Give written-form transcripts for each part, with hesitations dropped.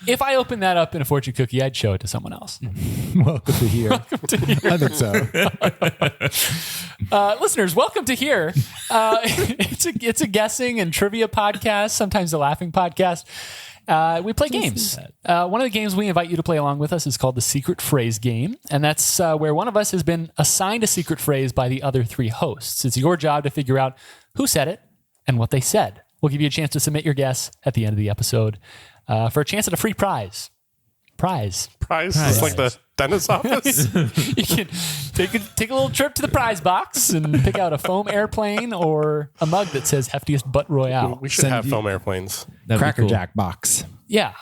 If I opened that up in a fortune cookie, I'd show it to someone else. Welcome to here. I think so. Listeners, welcome to here. It's a guessing and trivia podcast, sometimes a laughing podcast. We play games. One of the games we invite you to play along with us is called the Secret Phrase Game. And that's where one of us has been assigned a secret phrase by the other three hosts. It's your job to figure out who said it and what they said. We'll give you a chance to submit your guess at the end of the episode for a chance at a free prize. Prize. It's like the dentist's office. You can take a little trip to the prize box and pick out a foam airplane or a mug that says Heftiest Butt Royale. We should have foam airplanes. Cracker Jack box. Yeah.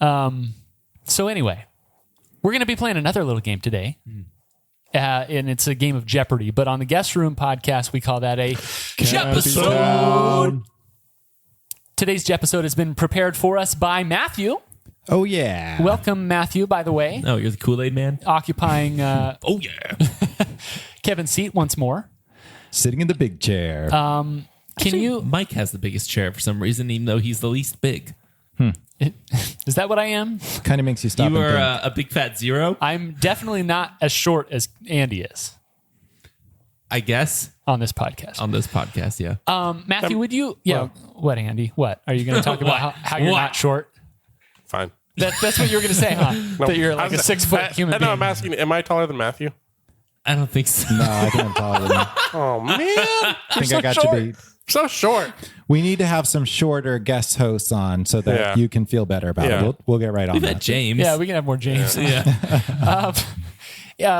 So anyway, we're going to be playing another little game today. And it's a game of Jeopardy. But on the Guest Room podcast, we call that a Jepisode. Today's Jepisode has been prepared for us by Matthew. Oh, yeah. Welcome, Matthew, by the way. Oh, you're the Kool-Aid man? Occupying Oh, yeah. Kevin's seat once more. Sitting in the big chair. Mike has the biggest chair for some reason, even though he's the least big. Is that what I am? Kind of makes you stop You and are think. a big fat zero, I'm definitely not as short as Andy is I guess, on this podcast. on this podcast, yeah. Matthew, would you... Yeah, what, Andy? What? Are you going to talk about how you're not short? Fine. That's what you were going to say, huh? That you're like a 6 foot human being. No, I'm asking, am I taller than Matthew? I don't think so. No, I think I'm taller than you. Oh, man. I think I got short. you beat. So short. We need to have some shorter guest hosts on so that you can feel better about Yeah. it. We'll get right on We've that. had James. Yeah, we can have more James. Yeah.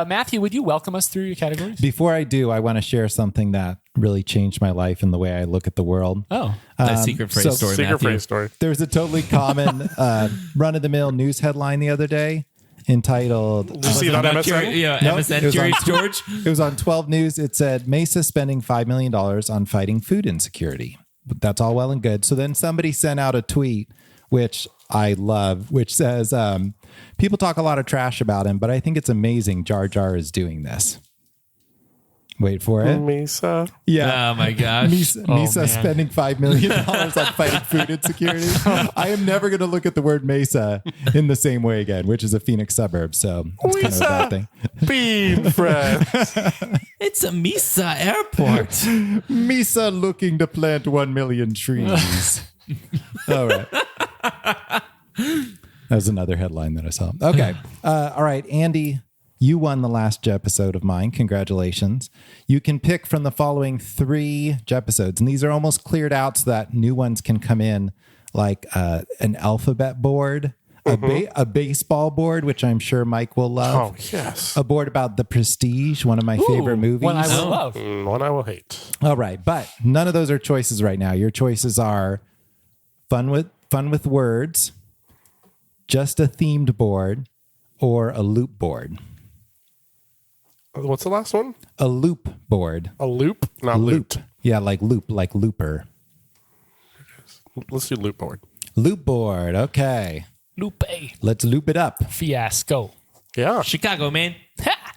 Matthew, would you welcome us through your categories? Before I do, I want to share something that really changed my life and the way I look at the world. Oh, That secret phrase story, Secret Matthew. phrase story. There's a totally common run-of-the-mill news headline the other day entitled... Did you see it on About MSN? MSN it was Curious on- George. It was on 12 News. It said, Mesa spending $5 million on fighting food insecurity. But that's all well and good. So then somebody sent out a tweet, which I love, which says, people talk a lot of trash about him, but I think it's amazing Jar Jar is doing this. Wait for it. Mesa. Yeah. Oh, my gosh. Misa man. spending $5 million on fighting food insecurity. I am never going to look at the word Mesa in the same way again, which is a Phoenix suburb. So it's kind of a bad thing. Bean friend. It's a Mesa airport. Misa looking to plant 1 million trees. All right. That was another headline that I saw. Okay. All right, Andy, you won the last episode of mine. Congratulations. You can pick from the following 3 episodes, and these are almost cleared out so that new ones can come in, like an alphabet board, a baseball board, which I'm sure Mike will love. Oh, yes. A board about The Prestige, one of my favorite movies. one I will love. One I will hate. All right, but none of those are choices right now. Your choices are fun with words, just a themed board, or a loop board. What's the last one? A loop board. A loop? Not Loop. looped. Yeah, like loop, like looper. Let's do loop board. Loop board. Okay. Lupe Let's loop it up. fiasco. Yeah. Chicago, man. Ha!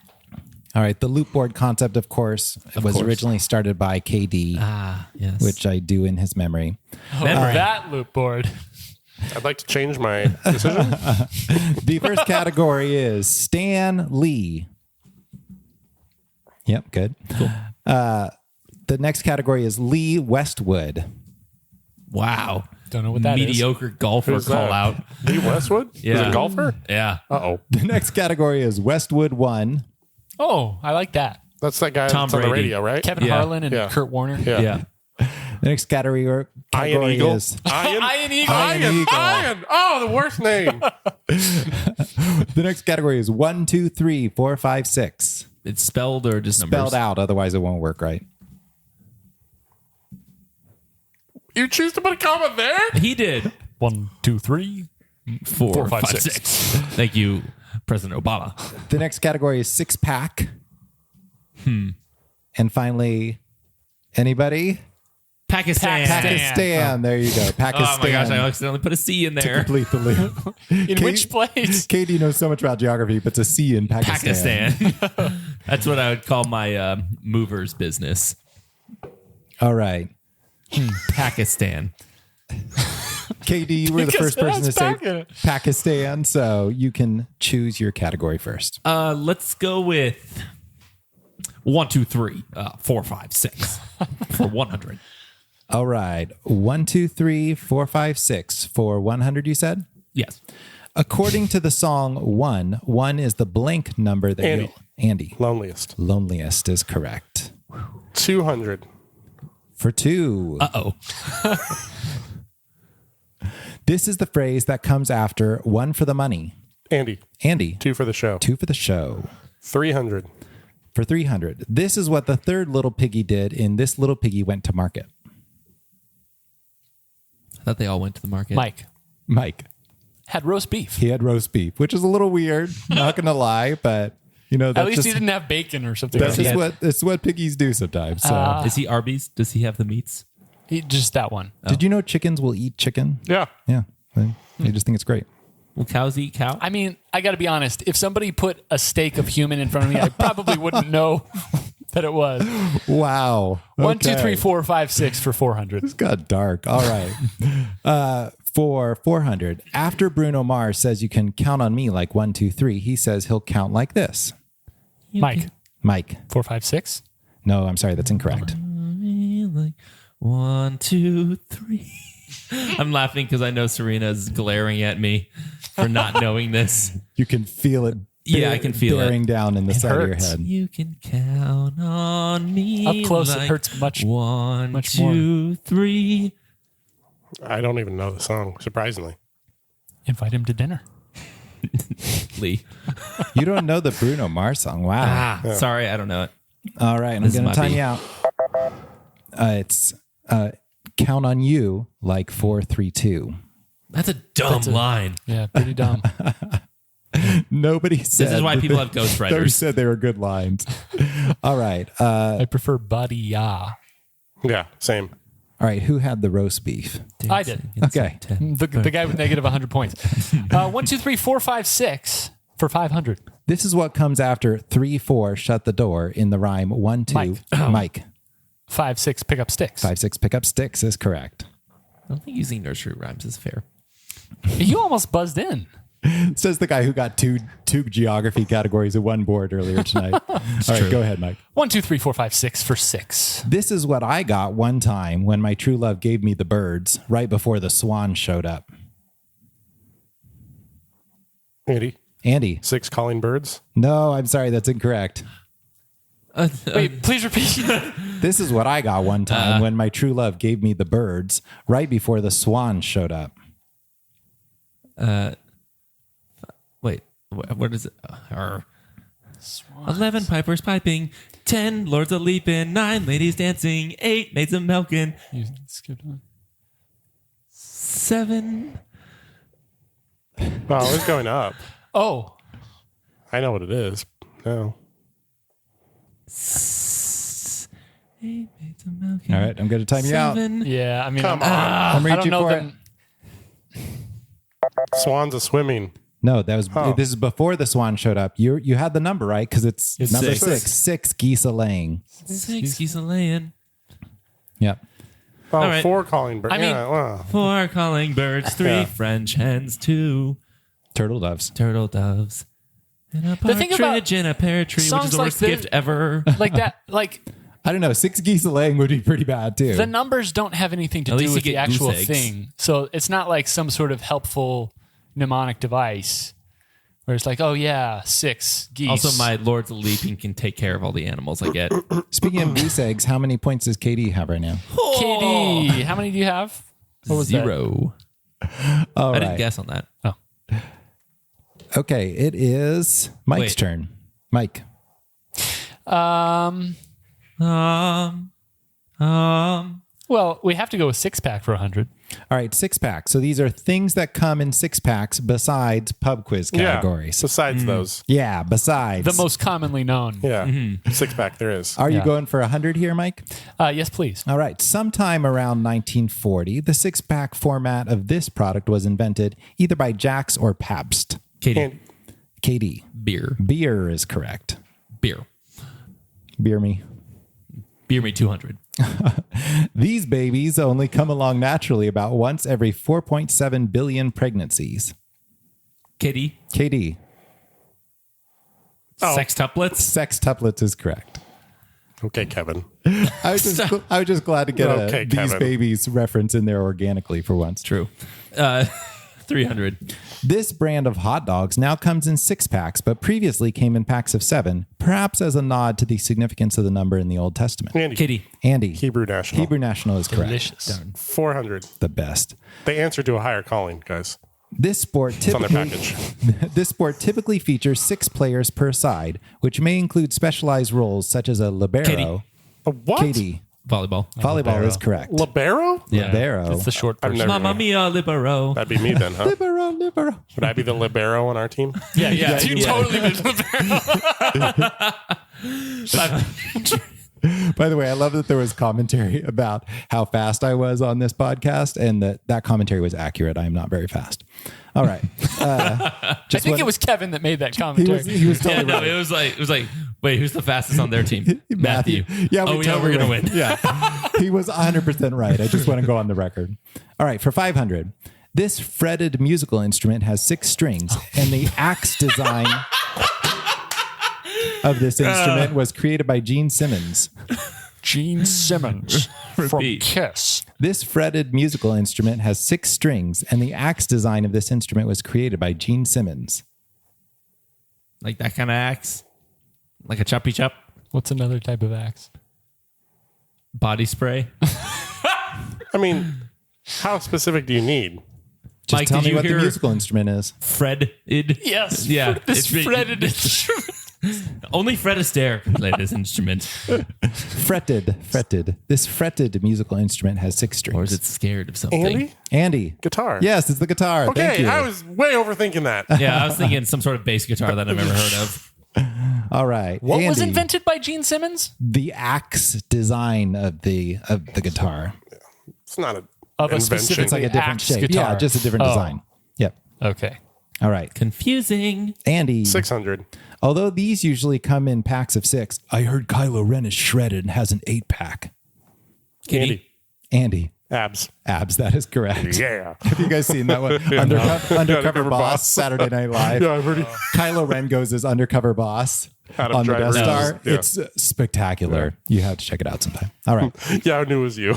All right. The loop board concept, of course, was originally started by KD, Ah, yes. which I do in his memory. Memory. That loop board. I'd like to change my decision. The first category is Stan Lee. Yep, good. Cool. The next category is Lee Westwood. Wow. Don't know what that is. Mediocre golfer Who's call that? out. Lee Westwood? Yeah. Is a golfer? Yeah. Uh-oh. The next category is Westwood 1. Oh, I like that. That's that guy Tom that's on the Brady. radio, right? Kevin Yeah. Harlan and Yeah. Kurt Warner. Yeah. Yeah. The next category Iron Eagle. is Iron Eagle. Iron. Oh, the worst name. the next category is 1, 2, 3, 4, 5, 6. It's spelled or just numbers? Spelled out, otherwise it won't work right. You choose to put a comma there? He did. 1, 2, 3. 4, 5, 5, 6. 6. Thank you, President Obama. The next category is 6-pack. And finally, anybody? Pakistan. Pakistan. There you go. Pakistan. Oh my gosh, I accidentally put a C in To there. complete the loop. In which place? Katie knows so much about geography, but it's a C in Pakistan. Pakistan. That's what I would call my movers business. All right. Pakistan. KD, you were the Because first person to that's say Pakistan. Pakistan, so you can choose your category first. Let's go with 1, 2, 3, 4, 5, 6 for 100. All right. 1, 2, 3, 4, 5, 6 for 100, you said? Yes. According to the song one is the blank number that Andy. Andy. Loneliest. Loneliest is correct. 200. For 2. Uh-oh. This is the phrase that comes after 1 for the money. Andy. Andy. 2 for the show. 2 for the show. 300. For 300. This is what the third little piggy did in This Little Piggy Went to Market. I thought they all went to the market. Mike. Had roast beef. He had roast beef, which is a little weird, not going to lie, but you know, At that's least just, he didn't have bacon or something. that's like just that. it's what piggies do sometimes. So Is he Arby's? Does he have the meats? Just that one. did you know chickens will eat chicken? Yeah. Yeah. They just think it's great. Will cows eat cow? I mean, I got to be honest. If somebody put a steak of human in front of me, I probably wouldn't know that it was. Wow. 1, 2, Okay. 3, 4, 5, 6 for 400. This got dark. All right. For 400, after Bruno Mars says you can count on me like 1, 2, 3, he says he'll count like this. Mike, Mike. 4, 5, 6. No, I'm sorry. That's incorrect. Like 1, 2, 3. I'm laughing because I know Serena's glaring at me for not knowing this. You can feel it. Yeah, I can feel it. bearing down in the side of your hurts. head. You can count on me. Up close, it like hurts much 1, much 2, 3. I don't even know the song, surprisingly. Invite him to dinner. Lee. You don't know the Bruno Mars song. Wow. Sorry, I don't know it. All right. I'm This going to might time be- you out. It's count on you like 4, 3, 2. That's a dumb line. Yeah, pretty dumb. Nobody said. This is why that people they- have Nobody ghostwriters. said they were good lines. All right. I prefer Buddy Ya. Yeah, same. All right. Who had the roast beef? I did. Okay. The guy with negative 100 points. 1, 2, 3, 4, 5, 6 for 500. This is what comes after 3, 4, shut the door in the rhyme 1, 2. Mike. Mike. 5, 6 pick up sticks. 5, 6, pick up sticks is correct. I don't think using nursery rhymes is fair. You almost buzzed in. Says the guy who got two geography categories at one board earlier tonight. All right, go ahead, Mike. 1, 2, 3, 4, 5, 6 for 6. This is what I got one time when my true love gave me the birds right before the swan showed up. Andy. Andy. 6 calling birds. No, I'm sorry. That's incorrect. Wait, please repeat. This is what I got one time when my true love gave me the birds right before the swan showed up. Wait, what is it? 11 pipers piping, 10 lords a leaping, 9 ladies dancing, 8 maids a milking, You skipped one. 7. Oh, it's going up. Oh, I know what it is. No. 8 maids a milking. All right, I'm going to time you out. 7. yeah. I mean, Come on. I'm I don't reaching know for it. them. Swans are swimming. No, that was Oh. this is before the swan showed up. You had the number right because it's number 6. 6. 6 geese a laying. 6 geese a laying. Yep. Oh, All right. 4 calling birds. I mean- yeah, wow. 4 calling birds, 3 Yeah. French hens, 2 Turtle doves. turtle doves, and a The thing about partridge in a pear tree, which songs is the like worst this- gift ever. Like that, like I don't know. 6 geese a laying would be pretty bad too. the numbers don't have anything to At do least you with the get goose actual eggs. thing. So it's not like some sort of helpful mnemonic device where it's like, oh yeah, 6 geese. Also, my lords of leaping can take care of all the animals I get. Speaking of goose eggs, how many points does KD have right now? KD. How many do you have? What was that? 0. All I didn't right. guess on that. Oh, Okay, it is Mike's Wait. turn. Mike. Well, we have to go with 6-pack for 100. All right, 6-pack. So these are things that come in 6-packs besides pub quiz categories. Yeah. Besides those. Yeah, besides. The most commonly known. Yeah. 6-pack there is. Are you Yeah. going for 100 here, Mike? Yes, please. All right. Sometime around 1940, the 6-pack format of this product was invented either by Jax or Pabst. Katie, Andy. KD. beer. Beer is correct. Beer. Beer me. Beer me 200. These babies only come along naturally about once every 4.7 billion pregnancies. Kitty. KD. Sextuplets. Sextuplets is correct. Okay, Kevin. I was just glad to get Okay, these Kevin. babies reference in there organically for once. True. 300. This brand of hot dogs now comes in 6-packs, but previously came in packs of 7, perhaps as a nod to the significance of the number in the Old Testament. Andy. Kitty. Andy. Hebrew National. Hebrew National is correct. Delicious. 400. The best. They answer to a higher calling, guys. This sport It's on their typically package. this sport typically features 6 players per side, which may include specialized roles such as a libero. Kitty. A what? Katie. Volleyball. Volleyball is correct. Libero? Yeah. Libero. It's the short I've version. never- Mamma mia, libero. That'd be me then, huh? Libero, libero. Would I be the libero on our team? Yeah, Yeah, you yeah. totally did libero. 500. By the way, I love that there was commentary about how fast I was on this podcast, and that commentary was accurate. I am not very fast. All right. I think it was Kevin that made that he commentary. was Yeah, totally no, right. it was like, wait, who's the fastest on their team? Matthew. Yeah, oh, we know we're gonna win. Yeah, he was 100% right. I just want to go on the record. All right, for 500, this fretted musical instrument has 6 strings, and the axe design of this instrument was created by Gene Simmons. Gene Simmons from Repeat. Kiss. This fretted musical instrument has 6 strings, and the axe design of this instrument was created by Gene Simmons. Like that kind of axe, like a choppy chop What's another type of axe? body spray. I mean, how specific do you need? Just Mike, tell did me you what the hear- musical instrument is. Fretted. Yes. Yeah. This It's- fretted instrument. Only Fred Astaire can play this instrument, Fretted. This fretted musical instrument has 6 strings. or is it scared of something? Andy? Andy. Guitar. Yes, it's the guitar. Thank Okay, you. I was way overthinking that. Yeah, I was thinking some sort of bass guitar that I've never heard of. All right. What was Andy, invented by Gene Simmons? the axe design of the guitar. It's not a Of a invention. specific It's like a different axe shape. guitar. Yeah, just a different Oh. design. Yep. Okay. All right. Confusing. Andy. 600. Although these usually come in packs of 6, I heard Kylo Ren is shredded and has an 8-pack. Andy. Andy. Abs. Abs, that is correct. Yeah. Have you guys seen that one? Undercover Undercover Boss, Boss. Saturday Night Live. Yeah, I've heard Kylo Ren goes as undercover boss Adam on the Death Driver. Star. Yeah. It's spectacular. You have to check it out sometime. All right. Yeah, I knew it was you.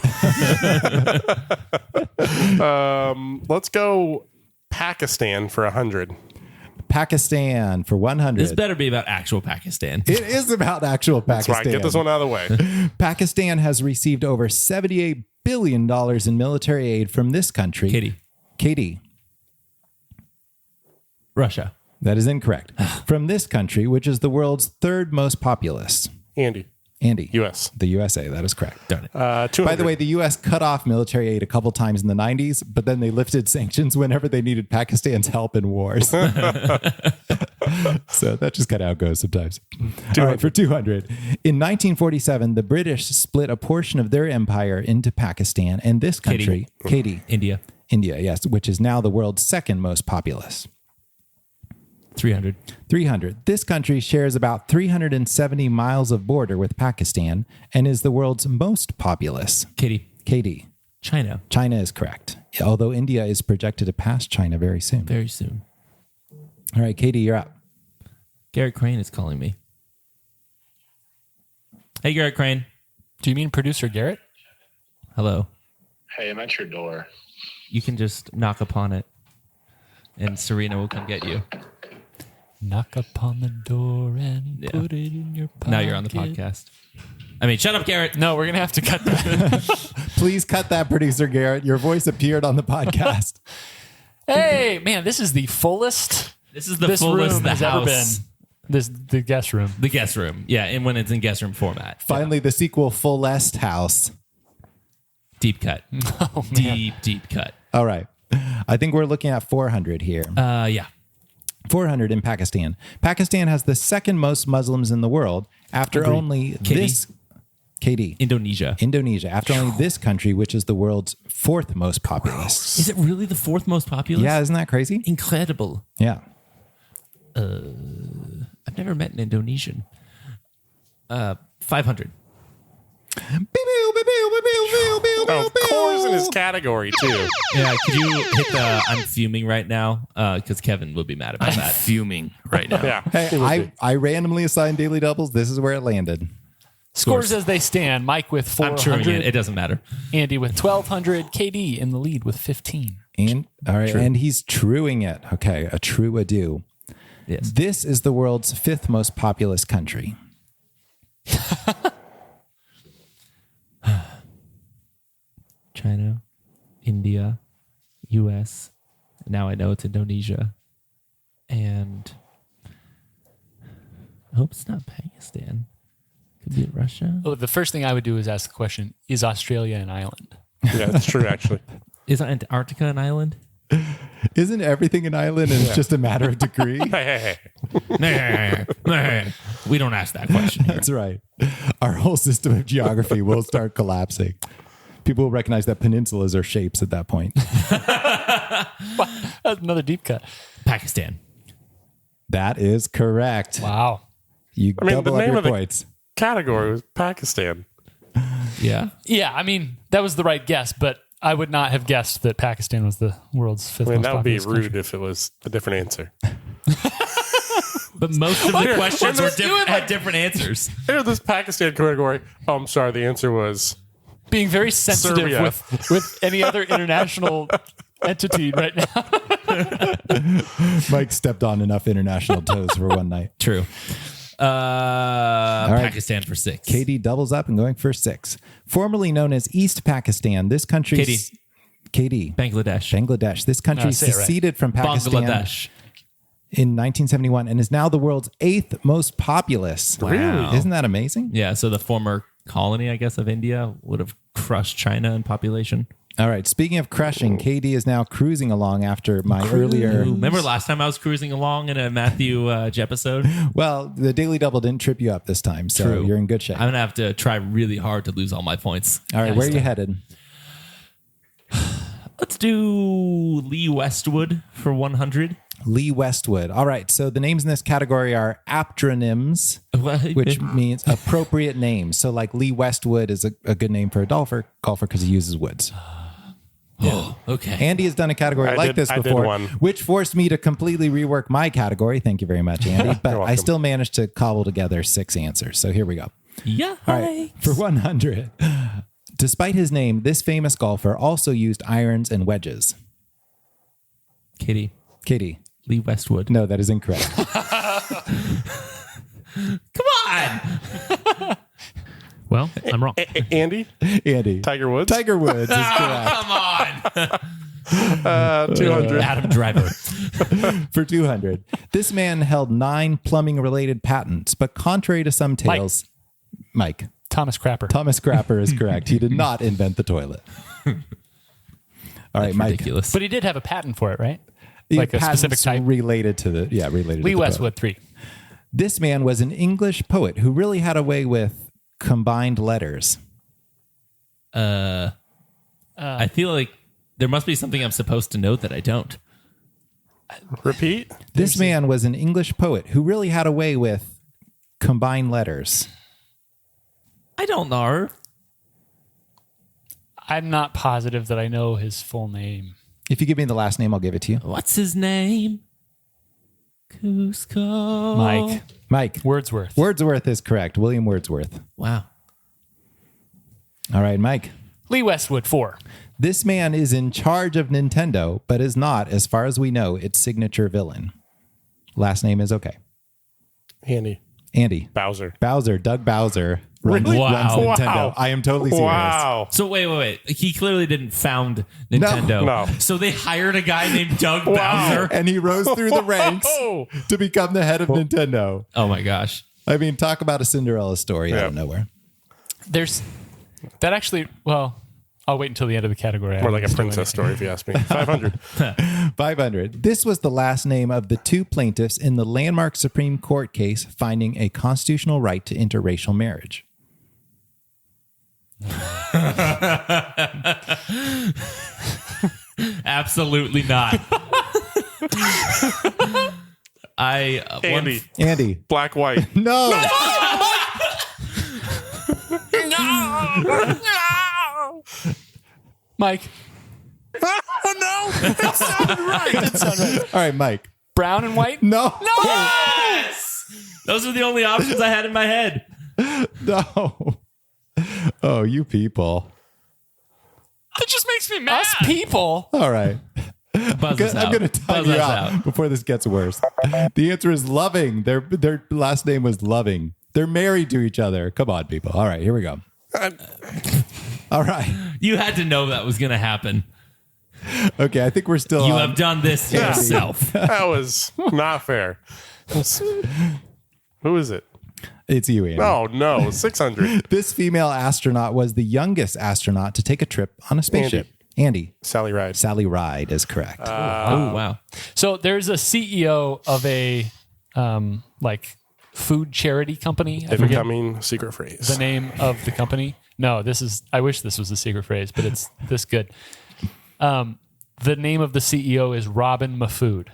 Let's go Pakistan for 100. Pakistan for 100. This better be about actual Pakistan. It is about actual That's Pakistan. right. Get this one out of the way. Pakistan has received over $78 billion in military aid from this country. Katie. Russia. That is incorrect. From this country, which is the world's 3rd most populous. Andy. U.S. The USA. That is correct. Darn it. 200. By the way, the U.S. cut off military aid a couple times in the 90s, but then they lifted sanctions whenever they needed Pakistan's help in wars. So that's just kind of how it goes sometimes. All right, for 200. In 1947, the British split a portion of their empire into Pakistan and this country, Katie, India. yes, which is now the world's 2nd most populous. 300. 300. This country shares about 370 miles of border with Pakistan and is the world's most populous. Katie. China. China is correct, although India is projected to pass China very soon. Very soon. All right, Katie, you're up. Garrett Crane is calling me. Hey, Garrett Crane. Do you mean producer Garrett? Hello. Hey, I'm at your door. You can just knock upon it, and Serena will come get you. Knock upon the door and put it in your pocket. Now you're on the podcast. I mean, shut up, Garrett. No, we're going to have to cut that. Please cut that, producer Garrett. Your voice appeared on the podcast. Hey, man, this is the fullest This is the this fullest room the has house. ever been. The guest room. The guest room. Yeah, and when it's in guest room format. Finally, the sequel, Fullest House. Deep cut. Oh, man. Deep cut. All right. I think we're looking at 400 here. Yeah. 400 in Pakistan. Pakistan has the 2nd most Muslims in the world after only this. Katie. Indonesia. After only this country, which is the world's 4th most populous. Is it really the 4th most populous? Yeah, isn't that crazy? Incredible. Yeah. I've never met an Indonesian. 500. Of course, in his category too. Yeah, could you hit the I'm fuming right now? Because Kevin would be mad about that. Fuming right now. Yeah. Hey, I randomly assigned daily doubles. This is where it landed. Scores as they stand. Mike with I'm truing it. 400. It doesn't matter. Andy with 1,200. KD in the lead with 15. And all right, and he's truing it. Okay, a true ado. Yes. This is the world's 5th most populous country. China, India, U.S. Now I know it's Indonesia. And I hope it's not Pakistan. Could be Russia. Oh, the first thing I would do is ask the question, is Australia an island? Yeah, that's true, actually. Is Antarctica an island? Isn't everything an island and it's just a matter of degree? Hey. We don't ask that question here. That's right. Our whole system of geography will start collapsing. People will recognize that peninsulas are shapes at that point. That's another deep cut. Pakistan. That is correct. Wow. You I mean, double the up name your of the points. category was Pakistan. Yeah. Yeah, I mean, that was the right guess, but I would not have guessed that Pakistan was the world's 5th I mean, most that would be populous rude country. if it was a different answer. But most of the questions let's do it had different answers. Here, this Pakistan category. Oh, I'm sorry. The answer was Being very sensitive Serbia. with any other international entity right now. Mike stepped on enough international toes for one night. True. right. Pakistan for 6. KD doubles up and going for 6. Formerly known as East Pakistan, this country... KD. Bangladesh. This country No, say it right. seceded from Pakistan Bangladesh. in 1971 and is now the world's 8th most populous. Wow. Isn't that amazing? Yeah, so the former colony, I guess, of India would have crushed China in population. All right. Speaking of crushing, KD is now cruising along after my earlier... Ooh, remember last time I was cruising along in a Matthew episode? Well, the Daily Double didn't trip you up this time, so True. you're in good shape. I'm going to have to try really hard to lose all my points. All right. Where are you headed? Let's do Lee Westwood for 100. Lee Westwood. All right. So the names in this category are aptronyms, which means appropriate names. So like Lee Westwood is a good name for a golfer because he uses woods. Okay. Andy has done a category like this I before, did one. which forced me to completely rework my category. Thank you very much, Andy. But I welcome. still managed to cobble together 6 answers. So here we go. Yeah. All right. For 100. Despite his name, this famous golfer also used irons and wedges. Katie. Lee Westwood. No, that is incorrect. Come on. Well, I'm wrong. Andy. Andy. Tiger Woods. Tiger Woods is correct. Come on. 200. Adam Driver. For 200. This man held 9 plumbing-related patents, but contrary to some tales... Mike. Thomas Crapper. Thomas Crapper is correct. He did not invent the toilet. All right, Mike. Ridiculous. But he did have a patent for it, right? Yeah, Like a specific patents type. related to the related to Lee the Westwood, toilet. 3. This man was an English poet who really had a way with combined letters. I feel like there must be something I'm supposed to know that I don't. Repeat. This man was an English poet who really had a way with combined letters. I don't know. I'm not positive that I know his full name. If you give me the last name, I'll give it to you. What's his name? Cusco. Mike. Wordsworth. Wordsworth is correct. William Wordsworth. Wow. All right, Mike. Lee Westwood, 4. This man is in charge of Nintendo, but is not, as far as we know, its signature villain. Last name is okay. Andy. Bowser. Doug Bowser runs, Really? runs Wow. Nintendo. Wow. I am totally serious. Wow. So wait. He clearly didn't found Nintendo. No. So they hired a guy named Doug Bowser. And he rose through the ranks Whoa. to become the head of Nintendo. Oh my gosh. I mean, talk about a Cinderella story out of nowhere. There's that actually, well, I'll wait until the end of the category. More like a princess story, if you ask me. 500. 500. This was the last name of the 2 plaintiffs in the landmark Supreme Court case finding a constitutional right to interracial marriage. Absolutely not. Andy. Andy. Black, white. No. Mike. Oh no! It sounded right. It sounded right. All right, Mike. Brown and white? No. Yes! Those were the only options I had in my head. No. Oh, you people. That just makes me mad. Us people. All right. Buzz us I'm out. going to time Buzz you us out before this gets worse. The answer is Loving. Their last name was Loving. They're married to each other. Come on, people. All right, here we go. All right. You had to know that was going to happen. Okay, I think we're still You on. have done this to Yeah. yourself. That was not fair. Who is it? It's you, Andy. Oh no, 600. This female astronaut was the youngest astronaut to take a trip on a spaceship. Andy. Sally Ride. Sally Ride is correct. Oh, wow. So there's a CEO of a like food charity company. I forget Incoming secret phrase. the name of the company. No, I wish this was the secret phrase, but it's this good. The name of the CEO is Robin Mafood.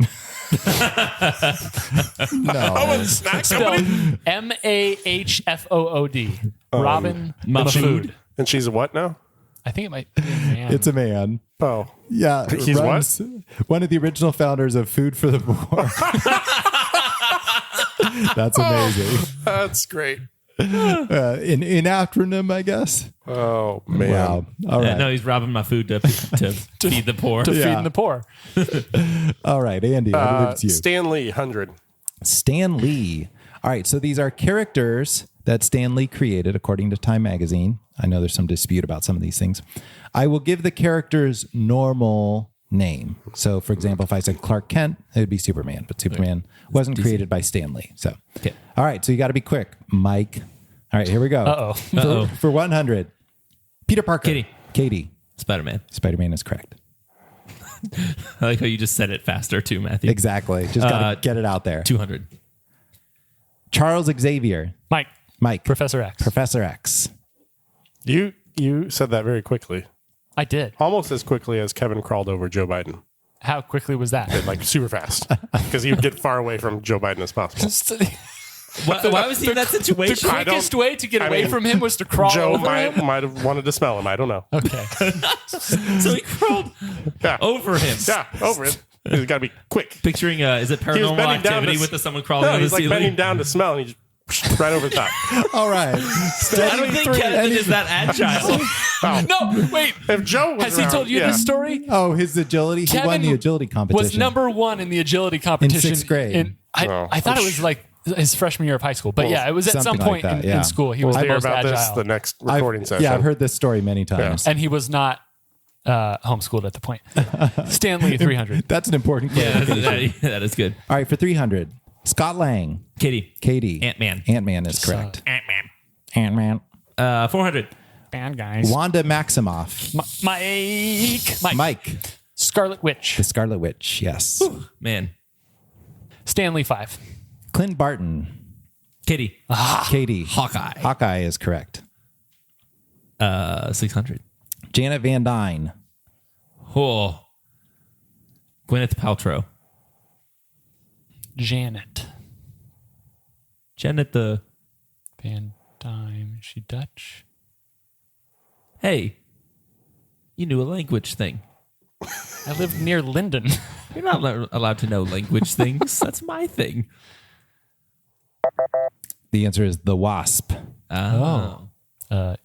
No. Spelled Mahfood. Robin Mafood. And she's a what now? I think it might be a man. It's a man. Oh, Yeah. He's runs- one of the original founders of Food for the Poor. That's amazing. that's great. In acronym, I guess. Oh man. Wow. All right. No, he's robbing my food to feed the poor. to Yeah. feeding the poor. All right, Andy, I believe it's you. Stan Lee, 100. Stan Lee. All right, so these are characters that Stan Lee created according to Time Magazine. I know there's some dispute about some of these things. I will give the character's normal name. So, for example, if I said Clark Kent, it would be Superman, but Superman wasn't created by Stan Lee. So, Okay. All right, so you got to be quick. Mike. All right, here we go. Uh-oh. For 100, Peter Parker. Katie. Spider-Man. Spider-Man is correct. I like how you just said it faster too, Matthew. Exactly. Just got to get it out there. 200. Charles Xavier. Mike. Professor X. Professor X. You said that very quickly. I did. Almost as quickly as Kevin crawled over Joe Biden. How quickly was that? Like super fast. Because he would get far away from Joe Biden as possible. Why was he in that The situation? quickest way to get I away mean, from him was to crawl Joe over him. might have wanted to smell him. I don't know. Okay. So he crawled Yeah. over him. Yeah, over it. He's got to be quick. Picturing, is it paranormal bending down activity to- with someone crawling No, on the he's like ceiling? bending down to smell, and he just right over the top. All right. I don't think Kevin is that agile. No, wait. If Joe was Has he around, told you yeah. this story? Oh, his agility. He won the agility competition. Was number one in the agility competition sixth grade. I thought it was like his freshman year of high school, but yeah, it was at some something like point that, in, yeah. in school. He was We'll the hear most about this agile, the next recording session. Yeah, I've heard this story many times. and he was not homeschooled at the point. Stanley 300. That's an important Yeah, clarification. that is good. All right, for 300, Scott Lang. Katie. Ant-Man. Ant-Man is correct. Ant-Man. Ant-Man. 400. Bad guys. Wanda Maximoff. Mike. Scarlet Witch. The Scarlet Witch, yes. Man. Stanley 5. Clint Barton. Katie. Katie. Hawkeye. Hawkeye is correct. 600. Janet Van Dyne. Oh. Gwyneth Paltrow. Janet the... Van Dyne. Is she Dutch? Hey. You knew a language thing. I lived near Linden. You're not allowed to know language things. That's my thing. The answer is the Wasp. Oh.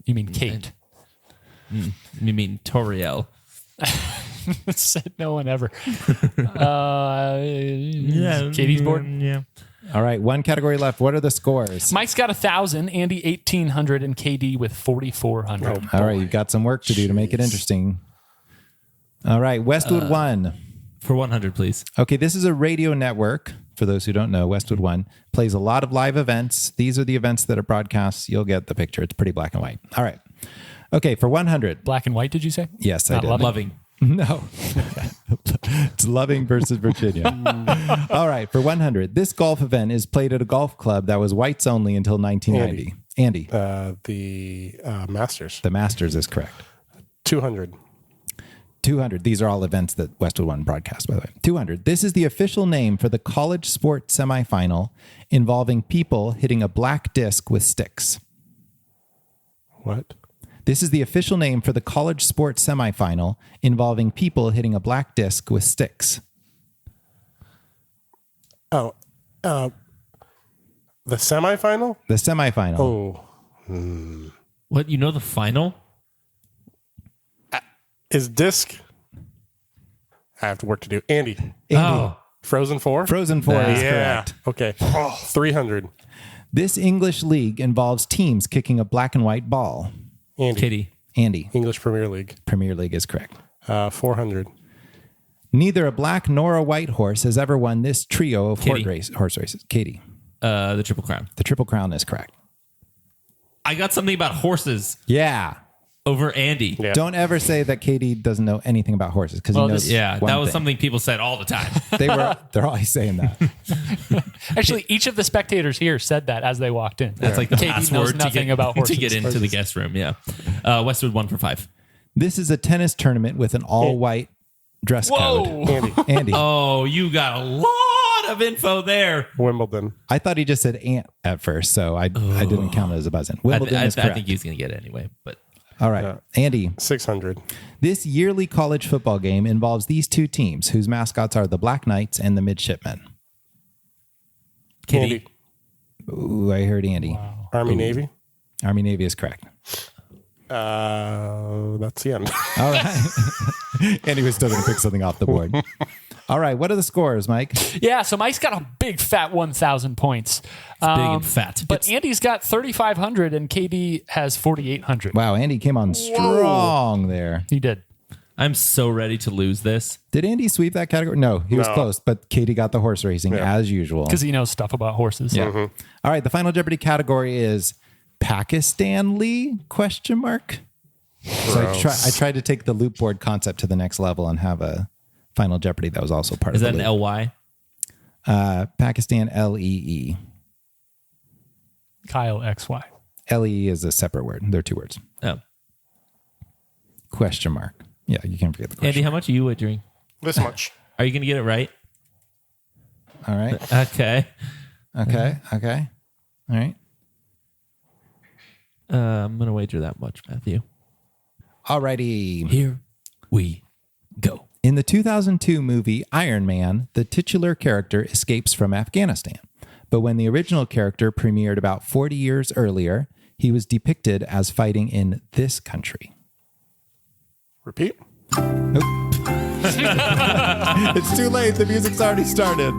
You mean Kate? You mean Toriel? Said no one ever. Katie's board. Yeah. All right, one category left. What are the scores? Mike's got 1,000, Andy 1,800, and KD with 4,400. All right, you've got some work to do to make it interesting. All right, Westwood One. For 100, please. Okay, this is a radio network. For those who don't know, Westwood One plays a lot of live events. These are the events that are broadcast. You'll get the picture. It's pretty black and white. All right. Okay, for 100. Black and white, did you say? Yes, I Not did. loving. No. It's Loving versus Virginia. All right, for 100. This golf event is played at a golf club that was whites only until 1990. Andy. The Masters. The Masters is correct. 200. 200. These are all events that Westwood One broadcast, by the way. 200. This is the official name for the college sport semifinal involving people hitting a black disc with sticks. What? This is the official name for the college sports semifinal involving people hitting a black disc with sticks. Oh, the semifinal? The semifinal. Oh, What, you know the final? is disc? I have to work to do. Andy, Andy, Oh, Frozen 4? Frozen 4 is Yeah. correct. Okay. 300. This English league involves teams kicking a black and white ball. Andy, Kitty. Andy, English Premier League. Premier League is correct. 400. Neither a black nor a white horse has ever won this trio of Katie. horse races. Katie, The Triple Crown. the Triple Crown is correct. I got something about horses Yeah. over Andy. Yeah. Don't ever say that Katie doesn't know anything about horses because he knows. Yeah, one that was thing. something people said all the time. They're always saying that. Actually, each of the spectators here said that as they walked in. That's like the Katie password knows to nothing get, about horses. to get into the guest room. Yeah. Westwood 1 for 5. This is a tennis tournament with an all-white dress code. Whoa! Andy, Andy, Oh, you got a lot of info there. Wimbledon. I thought he just said ant at first, so I didn't count it as a buzz in. Wimbledon is I correct. think he's going to get it anyway. But All right, Andy. 600. This yearly college football game involves these two teams whose mascots are the Black Knights and the Midshipmen. Kitty. Andy, Ooh, I heard Andy. Army, Navy. Army Navy is correct. That's the end. All right. Andy was still going to pick something off the board. All right. What are the scores, Mike? Yeah, so Mike's got a big fat 1,000 points. Big and fat. But Andy's got 3,500 and KD has 4,800. Wow, Andy came on strong there. He did. I'm so ready to lose this. Did Andy sweep that category? No, he was No. close, but Katie got the horse racing as usual. Because he knows stuff about horses. Yeah. All right. The final Jeopardy category is Pakistan Lee ? So I tried to take the loop board concept to the next level and have a final Jeopardy that was also part Is of that the an loop. LY? Pakistan LEE. Kyle XY. LEE is a separate word. They're two words. Oh. ? Yeah, you can't forget the question. Andy, how much are you wagering? This much. Are you going to get it right? All right. Okay. Okay. Okay. All right. I'm going to wager that much, Matthew. All righty. Here we go. In the 2002 movie Iron Man, the titular character escapes from Afghanistan. But when the original character premiered about 40 years earlier, he was depicted as fighting in this country. Repeat. It's too late. The music's already started.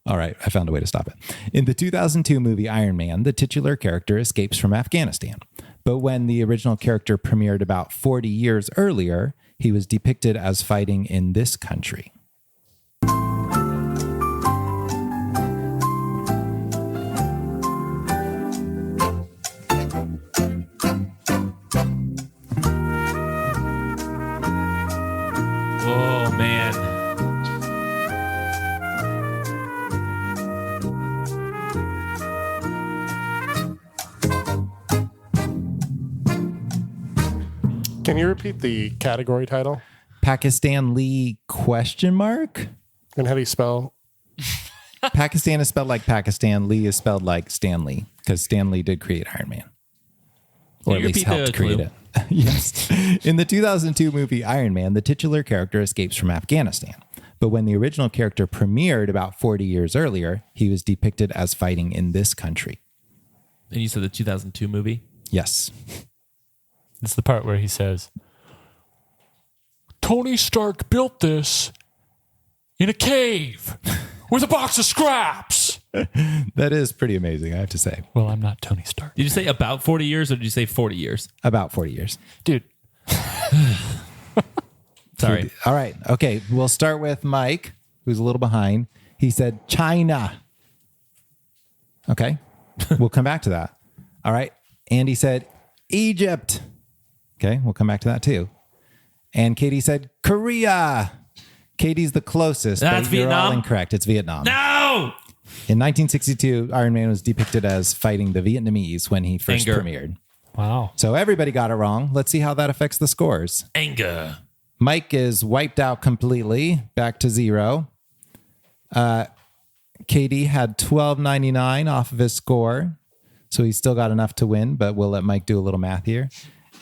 All right. I found a way to stop it. In the 2002 movie Iron Man, the titular character escapes from Afghanistan. But when the original character premiered about 40 years earlier, he was depicted as fighting in this country. Oh, man. Can you repeat the category title? Pakistan Lee ? And how do you spell? Pakistan is spelled like Pakistan. Lee is spelled like Stanley because Stan Lee did create Iron Man. Or at you least repeat the helped create clue? it. Yes. In the 2002 movie Iron Man, the titular character escapes from Afghanistan. But when the original character premiered about 40 years earlier, he was depicted as fighting in this country. And you said the 2002 movie? Yes. It's the part where he says, Tony Stark built this in a cave with a box of scraps. That is pretty amazing, I have to say. Well, I'm not Tony Stark. Did you say about 40 years or did you say 40 years? About 40 years. Dude, Sorry. All right. Okay. We'll start with Mike, who's a little behind. He said China. Okay. We'll come back to that. All right. Andy said Egypt. Okay. We'll come back to that too. And Katie said Korea. Katie's the closest. That's but you're all Vietnam? incorrect. It's Vietnam. No! In 1962, Iron Man was depicted as fighting the Vietnamese when he first Anger. premiered. wow. So everybody got it wrong. Let's see how that affects the scores. Anger. Mike is wiped out completely, back to 0. Katie had $12.99 off of his score, so he's still got enough to win, but we'll let Mike do a little math here.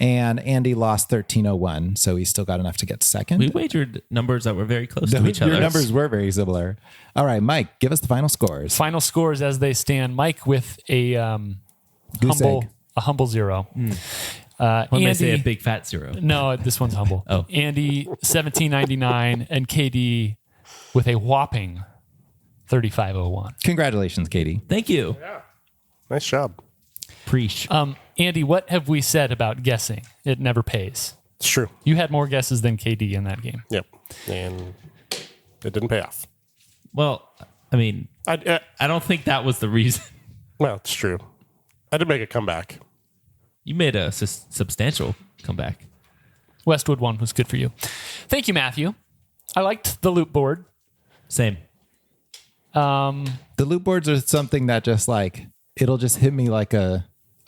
And Andy lost 1301, so he still got enough to get second. We wagered numbers that were very close to each other. Your numbers were very similar. All right, Mike, give us the final scores. Final scores as they stand. Mike with a Goose egg. humble 0. When they say a big fat 0. No, this one's humble. Oh. Andy 1799 and KD with a whopping 3501. Congratulations, Katie. Thank you. Nice job. Preach. Andy, what have we said about guessing? It never pays. It's true. You had more guesses than KD in that game. Yep. And it didn't pay off. Well, I mean, I don't think that was the reason. Well, it's true. I did make a comeback. You made a substantial comeback. Westwood 1 was good for you. Thank you, Matthew. I liked the loop board. Same. The loop boards are something that just like, it'll just hit me like a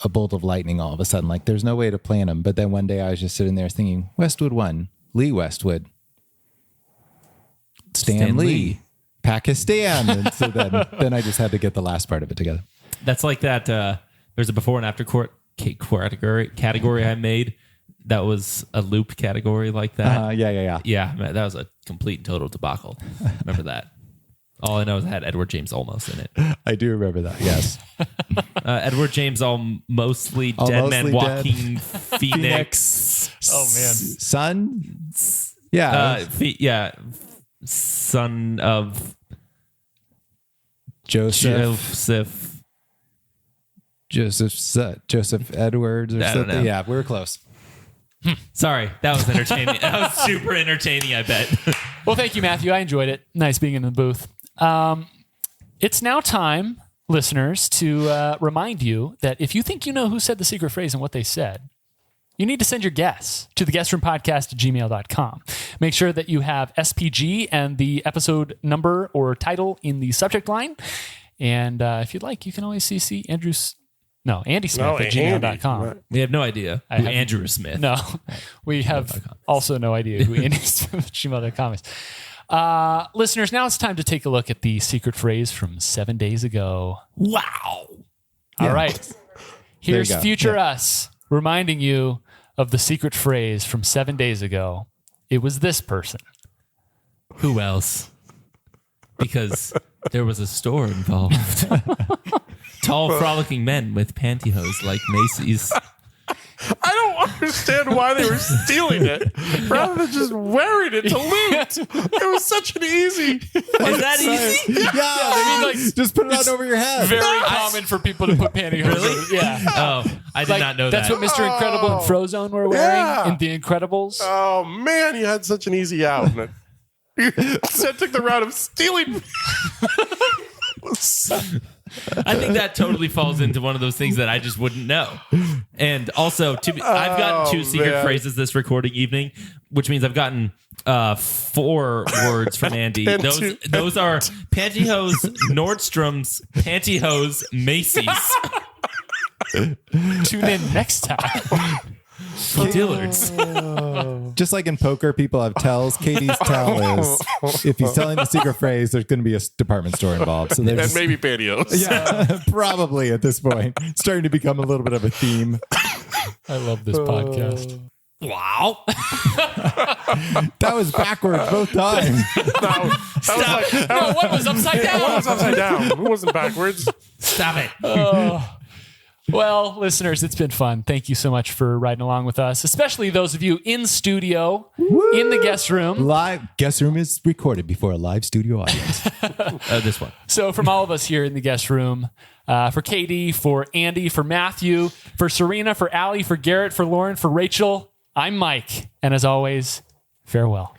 bolt of lightning all of a sudden. Like there's no way to plan them. But then one day I was just sitting there thinking, Westwood 1, Lee Westwood, Stan Lee, Pakistan. And so then I just had to get the last part of it together. That's like that. There's a before and after category I made. That was a loop category like that. Yeah. Yeah, man, that was a complete and total debacle. Remember that? All I know is it had Edward James Olmos in it. I do remember that. Yes. Edward James mostly dead man Mostly walking Phoenix. Oh, man. Son? Yeah. Son of Joseph Edwards or I don't something. know. Yeah, we were close. Sorry, that was entertaining. That was super entertaining, I bet. Well, thank you, Matthew. I enjoyed it. Nice being in the booth. It's now time, listeners, to remind you that if you think you know who said the secret phrase and what they said, you need to send your guess to theguestroompodcast@gmail.com. Make sure that you have SPG and the episode number or title in the subject line. And if you'd like, you can always CC Andy Smith at gmail.com. We have no idea who Andrew Smith. No, we have also no idea who Andy Smith at gmail.com is. Listeners, now it's time to take a look at the secret phrase from 7 days ago. Wow. All right. Here's you go. future us reminding you of the secret phrase from 7 days ago. It was this person. Who else? Because there was a store involved. Tall, frolicking men with pantyhose like Macy's. I don't understand why they were stealing it rather than just wearing it to loot. It was such an easy. Is that easy? Yeah, I mean, just put it on over your head. Very common for people to put pantyhose. Really? Yeah. Oh, I did not know that's that. That's what Mr. Incredible and Frozone were wearing in The Incredibles. Oh man, you had such an easy out. You took the route of stealing. I think that totally falls into one of those things that I just wouldn't know. And also, I've gotten 2 secret phrases this recording evening, which means I've gotten 4 words from Andy. Those are pantyhose, Nordstrom's, pantyhose, Macy's. Tune in next time. Dillard's. Just like in poker, people have tells. Katie's tell is if he's telling the secret phrase, there's going to be a department store involved. So there's And maybe pantyhose. yeah, probably at this point, it's starting to become a little bit of a theme. I love this podcast. Wow. That was backwards both times. No, one was upside down. One was upside down. It wasn't backwards. Stop it. Well, listeners, it's been fun. Thank you so much for riding along with us, especially those of you in studio, in the guest room. Live guest room is recorded before a live studio audience. This one. So from all of us here in the guest room, for Katie, for Andy, for Matthew, for Serena, for Allie, for Garrett, for Lauren, for Rachel, I'm Mike. And as always, farewell.